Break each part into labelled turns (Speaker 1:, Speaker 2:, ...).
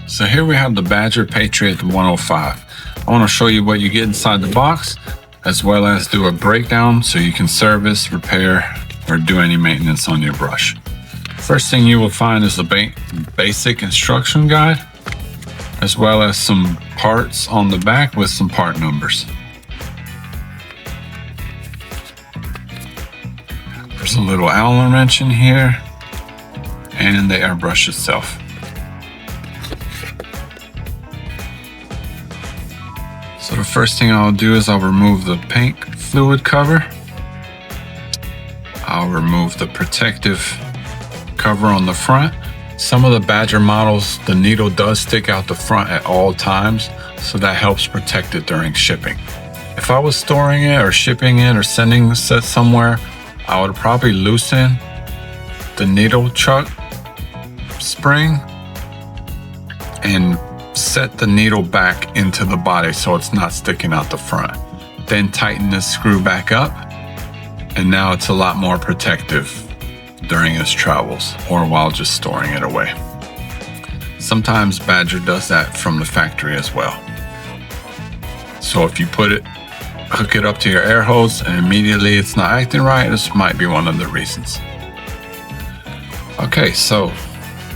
Speaker 1: So here we have the Badger Patriot 105. I want to show you what you get inside the box, as well as do a breakdown so you can service, repair, or do any maintenance on your brush. First thing you will find is a basic instruction guide, as well as some parts on the back with some part numbers. There's a little Allen wrench in here, and the airbrush itself. So the first thing I'll do is I'll remove the paint fluid cover. I'll remove the protective cover on the front. Some of the Badger models, the needle does stick out the front at all times, so that helps protect it during shipping. If I was storing it or shipping it or sending it somewhere, I would probably loosen the needle chuck spring and set the needle back into the body so it's not sticking out the front. Then tighten this screw back up, and now it's a lot more protective during its travels or while just storing it away. Sometimes Badger does that from the factory as well. So if you hook it up to your air hose and immediately it's not acting right, this might be one of the reasons. Okay, so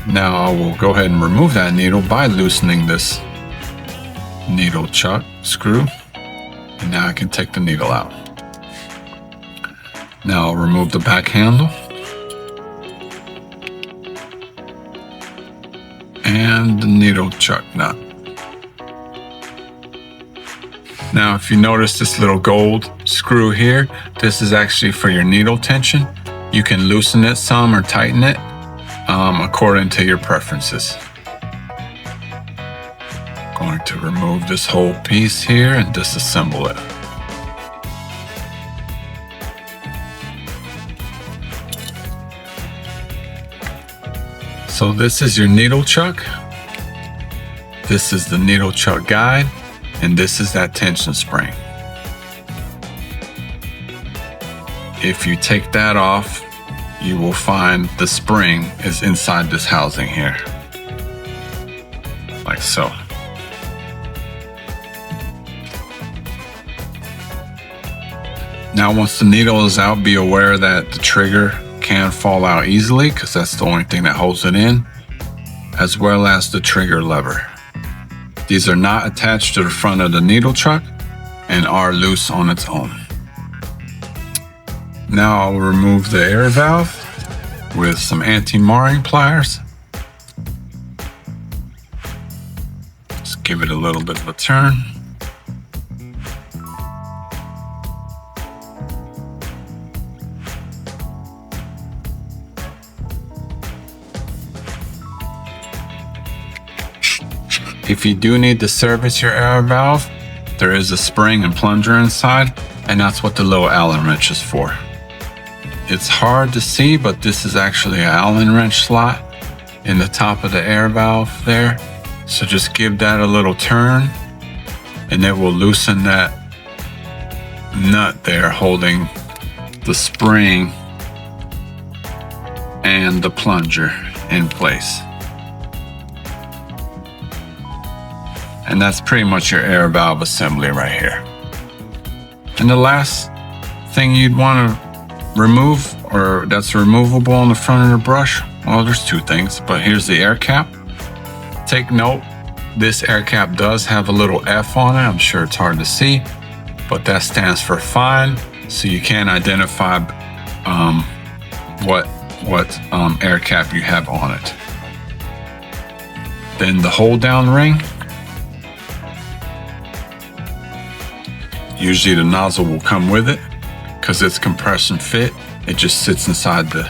Speaker 1: now I will go ahead and remove that needle by loosening this needle chuck screw, and now I can take the needle out. Now I'll remove the back handle and the needle chuck nut. Now if you notice this little gold screw here, this is actually for your needle tension. You can loosen it some or tighten it according to your preferences. Going to remove this whole piece here and disassemble it. So this is your needle chuck. This is the needle chuck guide, and this is that tension spring. If you take that off, you will find the spring is inside this housing here, like so. Now once the needle is out, be aware that the trigger can fall out easily because that's the only thing that holds it in, as well as the trigger lever. These are not attached to the front of the needle chuck and are loose on its own. Now I'll remove the air valve with some anti-marring pliers. Just give it a little bit of a turn. If you do need to service your air valve, there is a spring and plunger inside, and that's what the little Allen wrench is for. It's hard to see, but this is actually an Allen wrench slot in the top of the air valve there. So just give that a little turn, and it will loosen that nut there holding the spring and the plunger in place. And that's pretty much your air valve assembly right here. And the last thing you'd want to remove, or that's removable on the front of the brush, well, there's two things, but here's the air cap. Take note, this air cap does have a little F on it. I'm sure it's hard to see, but that stands for fine, so you can identify what air cap you have on it. Then the hold down ring. Usually the nozzle will come with it because it's compression fit. It just sits inside the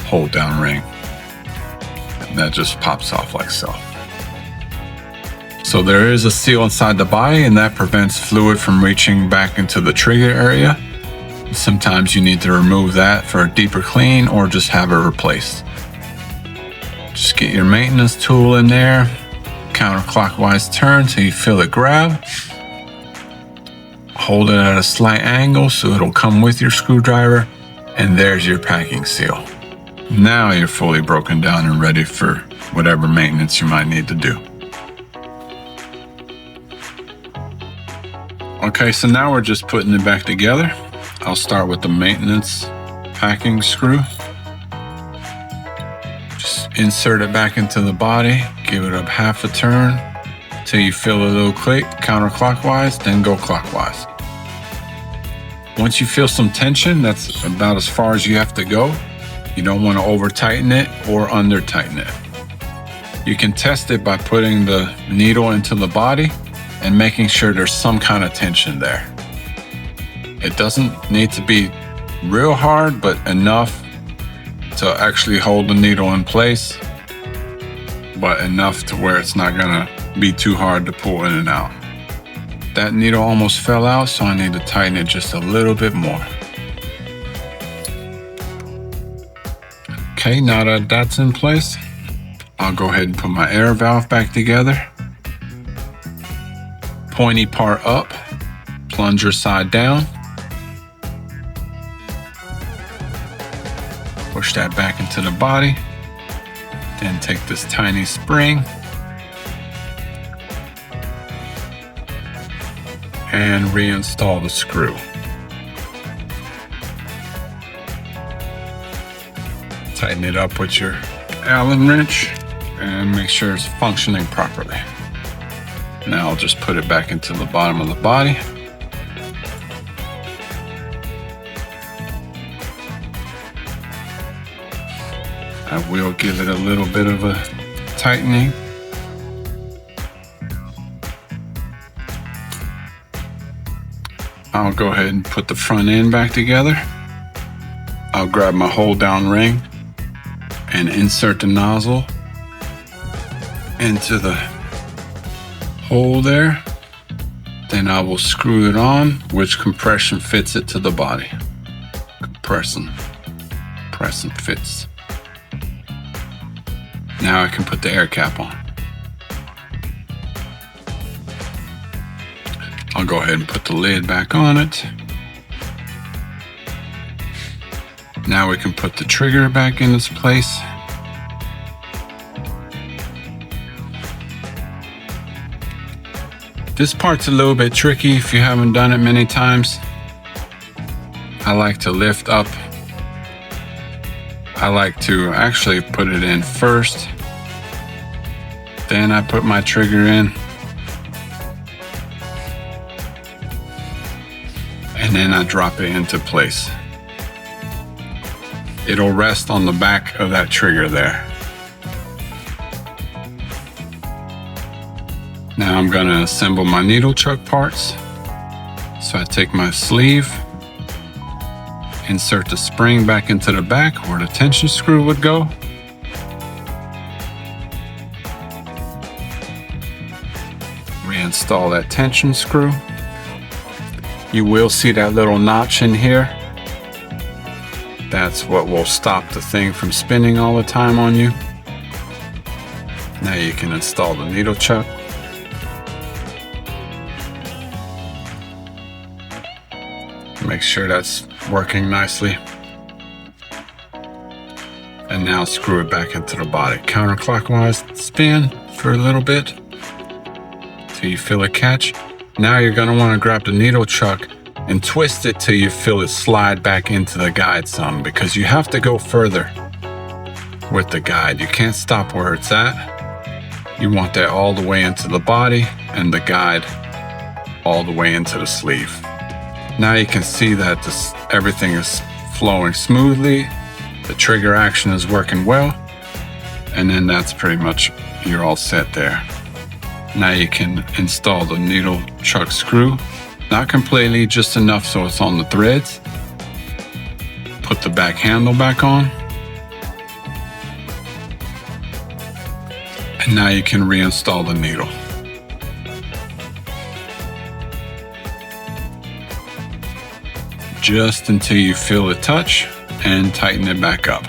Speaker 1: hold down ring. And that just pops off like so. So there is a seal inside the body, and that prevents fluid from reaching back into the trigger area. Sometimes you need to remove that for a deeper clean or just have it replaced. Just get your maintenance tool in there, counterclockwise turn till you feel it grab. Hold it at a slight angle so it'll come with your screwdriver, and there's your packing seal. Now you're fully broken down and ready for whatever maintenance you might need to do. Okay, so now we're just putting it back together. I'll start with the maintenance packing screw. Just insert it back into the body, give it a half a turn till you feel a little click counterclockwise, then go clockwise. Once you feel some tension, that's about as far as you have to go. You don't want to over tighten it or under tighten it. You can test it by putting the needle into the body and making sure there's some kind of tension there. It doesn't need to be real hard, but enough to actually hold the needle in place, but enough to where it's not gonna be too hard to pull in and out. That needle almost fell out, so I need to tighten it just a little bit more. Okay, now that that's in place, I'll go ahead and put my air valve back together. Pointy part up, plunger side down. Push that back into the body. Then take this tiny spring and reinstall the screw. Tighten it up with your Allen wrench and make sure it's functioning properly. Now I'll just put it back into the bottom of the body. I will give it a little bit of a tightening. I'll go ahead and put the front end back together. I'll grab my hold down ring and insert the nozzle into the hole there. Then I will screw it on, which compression fits it to the body. Press and fits. Now I can put the air cap on. I'll go ahead and put the lid back on it. Now we can put the trigger back in its place. This part's a little bit tricky if you haven't done it many times. I like to lift up. I like to actually put it in first. Then I put my trigger in. And then I drop it into place. It'll rest on the back of that trigger there. Now I'm gonna assemble my needle chuck parts. So I take my sleeve, insert the spring back into the back where the tension screw would go. Reinstall that tension screw. You will see that little notch in here. That's what will stop the thing from spinning all the time on you. Now you can install the needle chuck. Make sure that's working nicely. And now screw it back into the body. Counterclockwise spin for a little bit till you feel it catch. Now you're gonna wanna grab the needle chuck and twist it till you feel it slide back into the guide some, because you have to go further with the guide. You can't stop where it's at. You want that all the way into the body and the guide all the way into the sleeve. Now you can see that everything is flowing smoothly. The trigger action is working well. And then that's pretty much, you're all set there. Now you can install the needle chuck screw. Not completely, just enough so it's on the threads. Put the back handle back on. And now you can reinstall the needle. Just until you feel it touch and tighten it back up.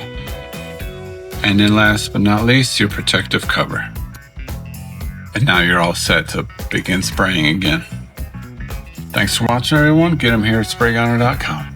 Speaker 1: And then last but not least, your protective cover. And now you're all set to begin spraying again. Thanks for watching, everyone. Get them here at spraygunner.com.